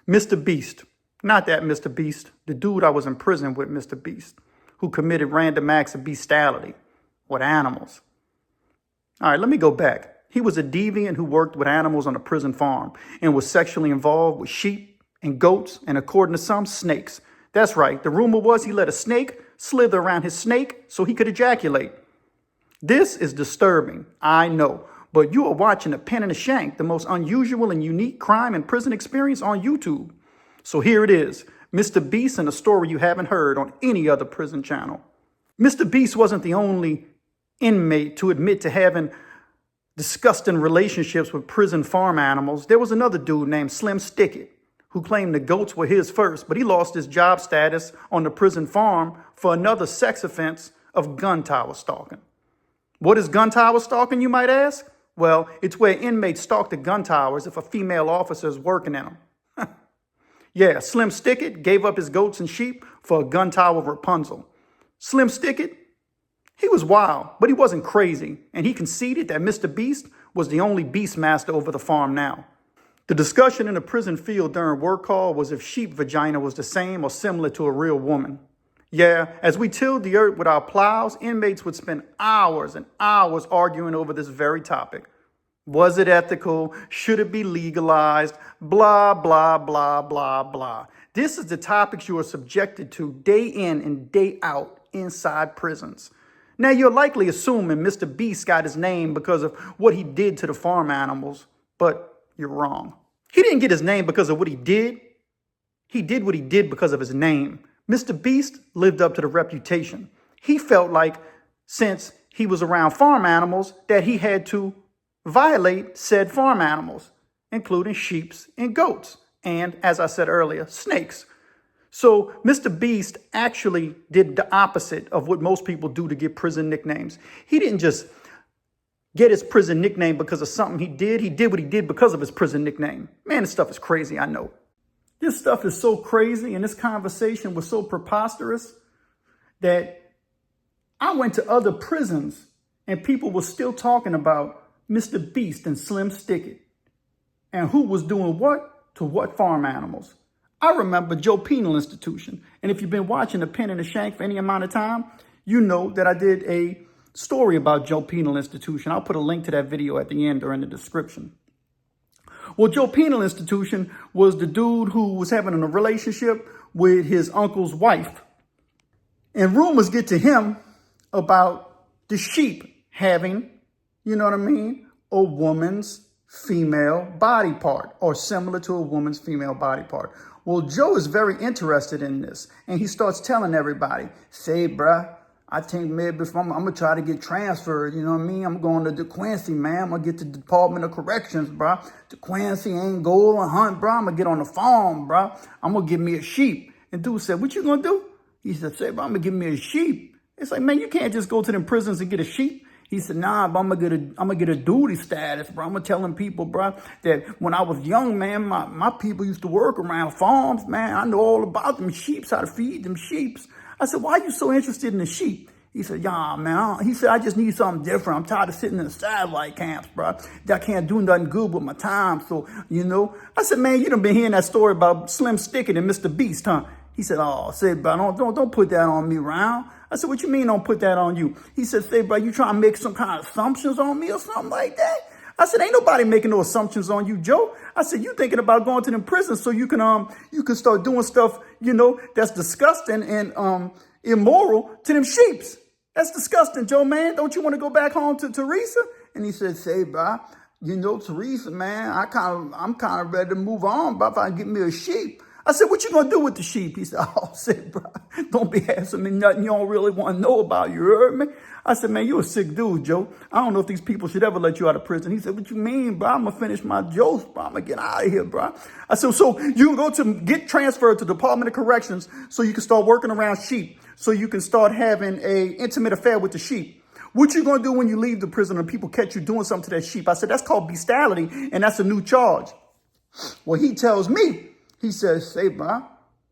Mr. Beast. Not that Mr. Beast. The dude I was in prison with, Mr. Beast, who committed random acts of bestiality with animals. All right, let me go back. He was a deviant who worked with animals on a prison farm and was sexually involved with sheep and goats and, according to some, snakes. That's right. The rumor was he let a snake slither around his snake so he could ejaculate. This is disturbing, I know, but you are watching a Pen and The Shank, the most unusual and unique crime and prison experience on YouTube. So here it is, Mr. Beast and a story you haven't heard on any other prison channel. Mr. Beast wasn't the only inmate to admit to having disgusting relationships with prison farm animals. There was another dude named Slim Stickit who claimed the goats were his first, but he lost his job status on the prison farm for another sex offense of gun tower stalking. What is gun tower stalking, you might ask? Well, it's where inmates stalk the gun towers if a female officer is working in them. Yeah, Slim Stickit gave up his goats and sheep for a gun tower Rapunzel. Slim Stickit, he was wild, but he wasn't crazy, and he conceded that Mr. Beast was the only beast master over the farm now. The discussion in the prison field during work call was if sheep vagina was the same or similar to a real woman. Yeah, as we tilled the earth with our plows, inmates would spend hours and hours arguing over this very topic. Was it ethical? Should it be legalized? Blah, blah, blah, blah, blah. This is the topics you are subjected to day in and day out inside prisons. Now, you're likely assuming Mr. Beast got his name because of what he did to the farm animals, but you're wrong. He didn't get his name because of what he did. He did what he did because of his name. Mr. Beast lived up to the reputation. He felt like since he was around farm animals that he had to violate said farm animals, including sheep and goats, and, as I said earlier, snakes. So Mr. Beast actually did the opposite of what most people do to get prison nicknames. He didn't just get his prison nickname because of something he did. He did what he did because of his prison nickname. Man, this stuff is crazy, I know. This stuff is so crazy, and this conversation was so preposterous that I went to other prisons and people were still talking about Mr. Beast and Slim Stickit and who was doing what to what farm animals. I remember Joe Penal Institution. And if you've been watching the Pen and The Shank for any amount of time, you know that I did a story about Joe Penal Institution. I'll put a link to that video at the end or in the description. Well, Joe Penal Institution was the dude who was having a relationship with his uncle's wife. And rumors get to him about the sheep having, you know what I mean, a woman's female body part or similar to a woman's female body part. Well, Joe is very interested in this, and he starts telling everybody, say, bruh, I think maybe if I'm going to try to get transferred, you know what I mean? I'm going to DeQuincy, man. I'm going to get to the Department of Corrections, bruh. DeQuincy ain't gold and hunt, bruh. I'm going to get on the farm, bruh. I'm going to give me a sheep. And dude said, what you going to do? He said, say, bruh, I'm going to give me a sheep. It's like, man, you can't just go to them prisons and get a sheep. He said, nah, but I'm gonna get a duty status, bro. I'm gonna tell them people, bro, that when I was young, man, my people used to work around farms, man. I know all about them sheeps, how to feed them sheeps. I said, why are you so interested in the sheep? He said, yeah, man. He said, I just need something different. I'm tired of sitting in the satellite camps, bro. I can't do nothing good with my time. So, you know, I said, man, you done been hearing that story about Slim Stickit and Mr. Beast, huh? He said, oh, say, bro, don't put that on me, Round. I said, what you mean don't put that on you? He said, say, bro, you trying to make some kind of assumptions on me or something like that? I said, ain't nobody making no assumptions on you, Joe. I said, you thinking about going to them prisons so you can start doing stuff, you know, that's disgusting and immoral to them sheeps. That's disgusting, Joe, man. Don't you want to go back home to Teresa? And he said, say, bro, you know, Teresa, man, I'm kind of ready to move on, bro, if I can get me a sheep. I said, what you going to do with the sheep? He said, oh, I said, bro, don't be asking me nothing you don't really want to know about. You heard me? I said, man, you a sick dude, Joe. I don't know if these people should ever let you out of prison. He said, what you mean, bro? I'm going to finish my jokes, bro. I'm going to get out of here, bro. I said, so you go to get transferred to the Department of Corrections so you can start working around sheep, so you can start having a intimate affair with the sheep. What you going to do when you leave the prison and people catch you doing something to that sheep? I said, that's called bestiality, and that's a new charge. Well, he tells me, he says, say, bro,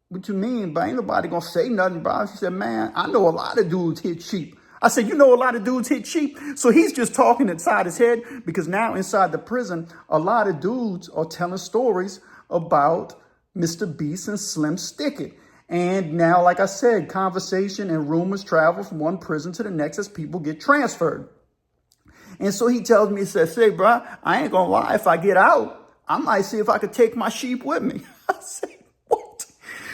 what you mean, bro? Ain't nobody gonna say nothing, bro. She said, man, I know a lot of dudes hit sheep. I said, you know a lot of dudes hit sheep? So he's just talking inside his head because now inside the prison, a lot of dudes are telling stories about Mr. Beast and Slim stick it. And now, like I said, conversation and rumors travel from one prison to the next as people get transferred. And so he tells me, he says, say, bro, I ain't gonna lie, if I get out, I might see if I could take my sheep with me. I said, what?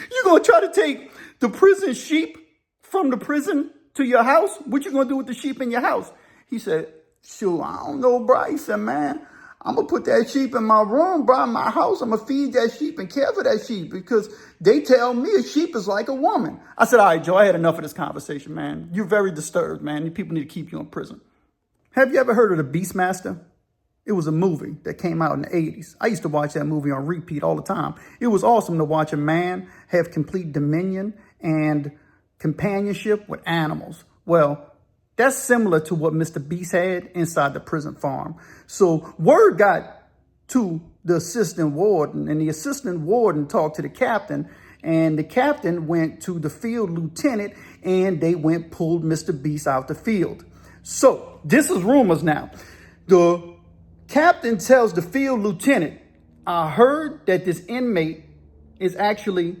You gonna try to take the prison sheep from the prison to your house? What you gonna do with the sheep in your house? He said, shoot, I don't know, bro. He said, man, I'm gonna put that sheep in my room, bro, in my house. I'm gonna feed that sheep and care for that sheep because they tell me a sheep is like a woman. I said, all right, Joe, I had enough of this conversation, man. You're very disturbed, man. People need to keep you in prison. Have you ever heard of The Beastmaster? It was a movie that came out in the 80s. I used to watch that movie on repeat all the time. It was awesome to watch a man have complete dominion and companionship with animals. Well, that's similar to what Mr. Beast had inside the prison farm. So word got to the assistant warden, and the assistant warden talked to the captain, and the captain went to the field lieutenant, and they pulled Mr. Beast out the field. So this is rumors now. The captain tells the field lieutenant, I heard that this inmate is actually,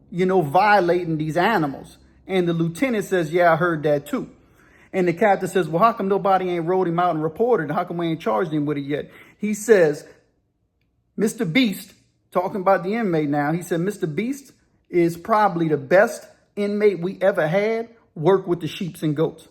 violating these animals. And the lieutenant says, yeah, I heard that too. And the captain says, well, how come nobody ain't rolled him out and reported? How come we ain't charged him with it yet? He says, Mr. Beast, talking about the inmate now, he said, Mr. Beast is probably the best inmate we ever had work with the sheeps and goats.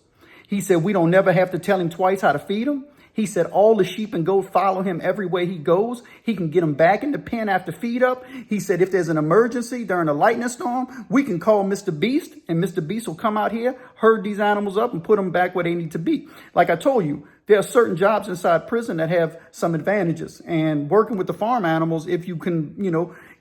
He said, we don't never have to tell him twice how to feed them. He said all the sheep and goats follow him everywhere he goes. He can get them back in the pen after feed up. He said if there's an emergency during a lightning storm, we can call Mr. Beast, and Mr. Beast will come out here, herd these animals up, and put them back where they need to be. Like I told you, there are certain jobs inside prison that have some advantages. And working with the farm animals, if you can,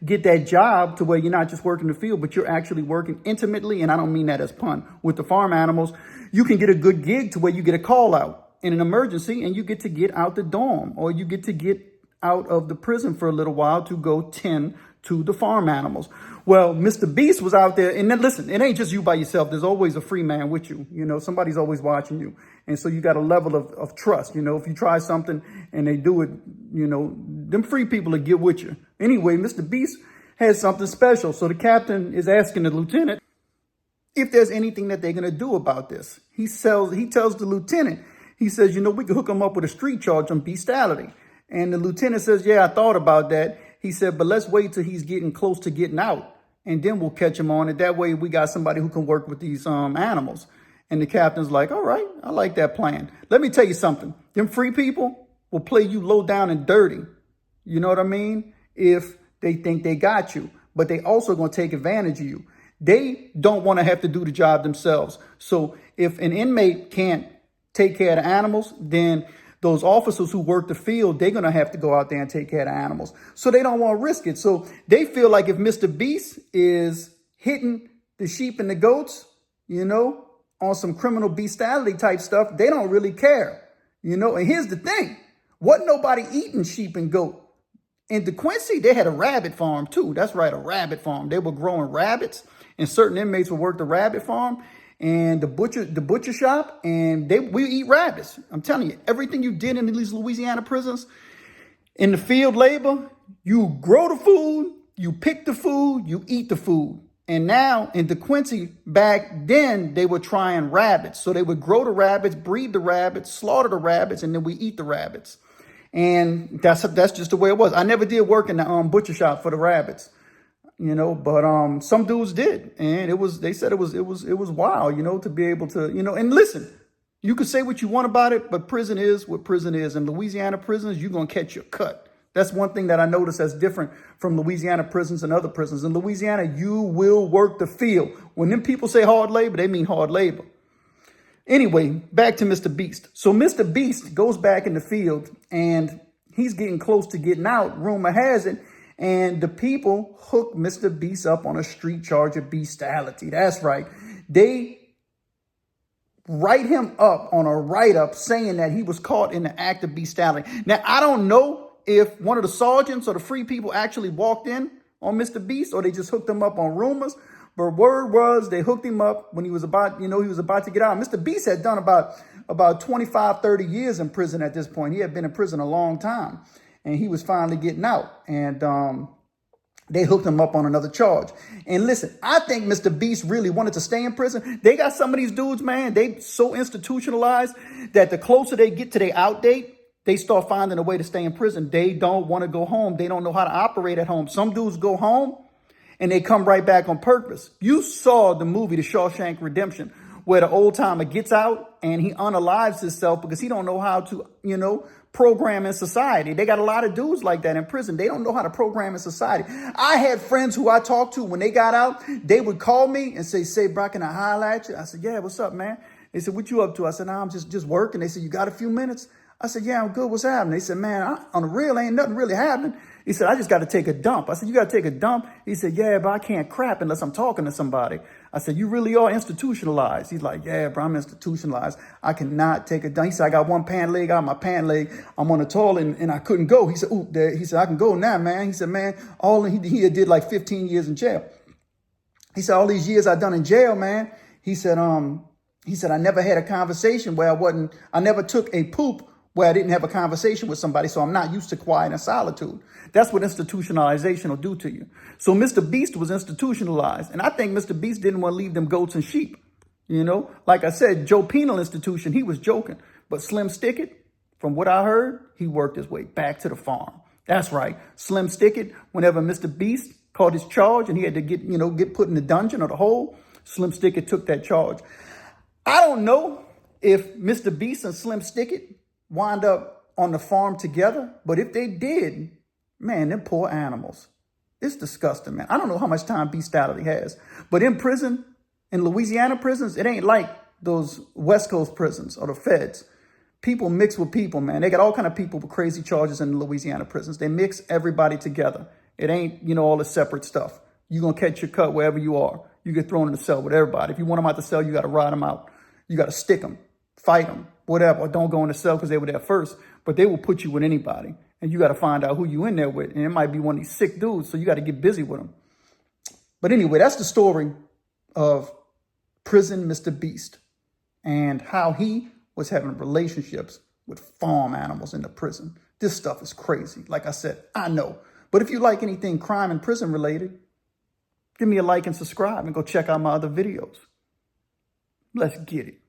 get that job to where you're not just working the field, but you're actually working intimately, and I don't mean that as pun, with the farm animals, you can get a good gig to where you get a call out in an emergency and you get to get out the dorm, or you get to get out of the prison for a little while to go tend to the farm animals. Well, Mr. Beast was out there, and then listen, it ain't just you by yourself. There's always a free man with you. Somebody's always watching you. And so you got a level of trust. If you try something and they do it, them free people will get with you. Anyway, Mr. Beast has something special. So the captain is asking the lieutenant if there's anything that they're going to do about this. He tells the lieutenant, he says, we can hook him up with a street charge on bestiality. And the lieutenant says, yeah, I thought about that. He said, but let's wait till he's getting close to getting out, and then we'll catch him on it. That way we got somebody who can work with these animals. And the captain's like, all right, I like that plan. Let me tell you something. Them free people will play you low down and dirty. You know what I mean? If they think they got you, but they also going to take advantage of you. They don't want to have to do the job themselves. So if an inmate can't take care of the animals, then those officers who work the field, they're going to have to go out there and take care of the animals. So they don't want to risk it. So they feel like if Mr. Beast is hitting the sheep and the goats, on some criminal bestiality type stuff, they don't really care, And here's the thing. Wasn't nobody eating sheep and goat. In DeQuincy, they had a rabbit farm too. That's right, a rabbit farm. They were growing rabbits, and certain inmates would work the rabbit farm and the butcher shop, and we eat rabbits. I'm telling you, everything you did in these Louisiana prisons, in the field labor, you grow the food, you pick the food, you eat the food. And now in DeQuincy, back then, they were trying rabbits. So they would grow the rabbits, breed the rabbits, slaughter the rabbits, and then we eat the rabbits. And that's just the way it was. I never did work in the butcher shop for the rabbits, but some dudes did, and they said it was wild, to be able to, and listen, you could say what you want about it, but prison is what prison is. In Louisiana prisons, you're gonna catch your cut. That's one thing that I noticed that's different from Louisiana prisons and other prisons. In Louisiana, you will work the field. When them people say hard labor, they mean hard labor. Anyway, back to Mr. Beast. So Mr. Beast goes back in the field, and he's getting close to getting out, rumor has it, and the people hook Mr. Beast up on a street charge of bestiality. That's right. They write him up on a write-up saying that he was caught in the act of bestiality. Now, I don't know if one of the sergeants or the free people actually walked in on Mr. Beast, or they just hooked him up on rumors. But word was they hooked him up when he was about to get out. Mr. Beast had done about 25, 30 years in prison at this point. He had been in prison a long time, and he was finally getting out. And They hooked him up on another charge. And listen, I think Mr. Beast really wanted to stay in prison. They got some of these dudes, man, they so institutionalized that the closer they get to their out date, they start finding a way to stay in prison. They don't want to go home. They don't know how to operate at home. Some dudes go home and they come right back on purpose. You saw the movie, The Shawshank Redemption, where the old timer gets out and he unalives himself because he don't know how to, program in society. They got a lot of dudes like that in prison. They don't know how to program in society. I had friends who I talked to when they got out, they would call me and say, bro, can I holler at you? I said, yeah, what's up, man? They said, what you up to? I said, nah, I'm just working. They said, you got a few minutes? I said, yeah, I'm good. What's happening? They said, man, on the real, ain't nothing really happening. He said, I just got to take a dump. I said, you got to take a dump? He said, yeah, but I can't crap unless I'm talking to somebody. I said, you really are institutionalized. He's like, yeah, bro, I'm institutionalized. I cannot take a dump. He said, I got one pant leg out, my pant leg. I'm on the toilet and I couldn't go. He said, he said, I can go now, man. He said, man, he did like 15 years in jail. He said, all these years I done in jail, man. He said, I never had a conversation where I never took a poop where I didn't have a conversation with somebody, so I'm not used to quiet and solitude. That's what institutionalization will do to you. So Mr. Beast was institutionalized, and I think Mr. Beast didn't want to leave them goats and sheep. Like I said, Joe Penal Institution, he was joking. But Slim Stickett, from what I heard, he worked his way back to the farm. That's right. Slim Stickett, whenever Mr. Beast caught his charge and he had to get put in the dungeon or the hole, Slim Stickett took that charge. I don't know if Mr. Beast and Slim Stickett wind up on the farm together, but if they did, man, them poor animals. It's disgusting, man. I don't know how much time Bestiality has, but in prison, in Louisiana prisons, it ain't like those West Coast prisons or the feds. People mix with people, man. They got all kind of people with crazy charges in the Louisiana prisons. They mix everybody together. It ain't, all the separate stuff. You're going to catch your cut wherever you are. You get thrown in the cell with everybody. If you want them out the cell, you got to ride them out. You got to stick them, fight them, whatever. Or don't go in the cell because they were there first. But they will put you with anybody. And you got to find out who you in there with. And it might be one of these sick dudes. So you got to get busy with them. But anyway, that's the story of Prison Mr. Beast and how he was having relationships with farm animals in the prison. This stuff is crazy. Like I said, I know. But if you like anything crime and prison related, give me a like and subscribe and go check out my other videos. Let's get it.